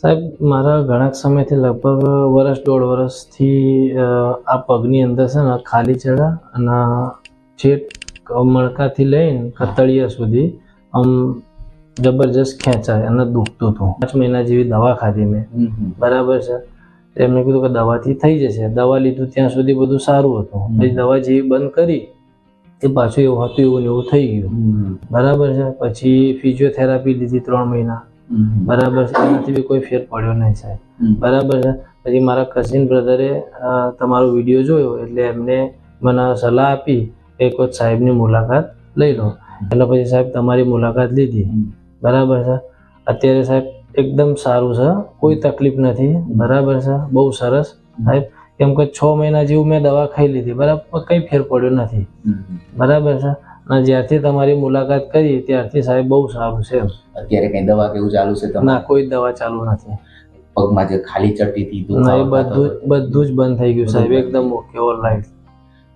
સાહેબ, મારા ઘણા સમયથી લગભગ વર્ષ દોઢ વર્ષથી આ પગની અંદર છે ને ખાલી ચડા અને છેક મણકાથી લઈને કતળિયા સુધી આમ જબરજસ્ત ખેંચાય અને દુખતું હતું. 5 મહિના જેવી દવા ખાધી મેં, બરાબર છે. એમને કીધું કે દવાથી થઈ જશે. દવા લીધું ત્યાં સુધી બધું સારું હતું. પછી દવા જેવી બંધ કરી એ પાછું એવું હતું એવું થઈ ગયું, બરાબર છે. પછી ફિઝિયોથેરાપી લીધી 3 મહિના, બરાબર છે. એનાથી બી કોઈ ફેર પડ્યો નહીં સાહેબ, બરાબર છે. પછી મારા કઝિન બ્રધરે તમારો વિડીયો જોયો એટલે એમને મને સલાહ આપી કે એક વખત સાહેબની મુલાકાત લઈ લો. એટલે પછી સાહેબ તમારી મુલાકાત લીધી, બરાબર છે. અત્યારે સાહેબ એકદમ સારું છે, કોઈ તકલીફ નથી, બરાબર છે. બહુ સરસ સાહેબ. કેમ કે 6 મહિના જેવું મેં દવા ખાઈ લીધી, બરાબર, કંઈ ફેર પડ્યો નથી, બરાબર છે. અને જ્યારથી તમારી મુલાકાત કરી ત્યારથી સાહેબ બહુ સારું છે. અત્યારે કઈ દવા કેવું ચાલુ છે? ના, કોઈ દવા ચાલુ નથી. પગમાં જે ખાલી ચડતી હતી ના, એ બધું જ બંધ થઈ ગયું સાહેબ, એકદમ ઓકે, ઓલરાઈટ.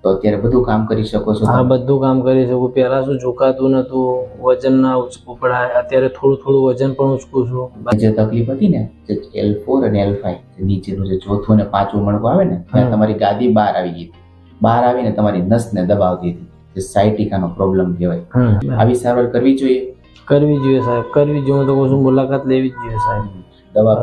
તો અત્યારે બધું કામ કરી શકો છો? હા, બધું કામ કરી શકું. પહેલા શું ઝુકાતું નતું, વજન ના ઉપડાય, અત્યારે થોડું વજન પણ ઉચકું છું. જે તકલીફ હતી ને, જે L4 અને L5 નીચેનું જે ચોથું અને પાંચમું મણકું આવે ને, ત્યાં તમારી ગાદી બહાર આવી ગઈ હતી. બહાર આવીને તમારી નસને દબાવતી હતી, જે સાયટિકાનો પ્રોબ્લેમ કહેવાય. આવી સારવાર કરવી જોઈએ? કરવી જોઈએ સાહેબ, કરવી જોઈએ. હું તો કહું છું મુલાકાત લેવી જ જોઈએ સાહેબ. દવા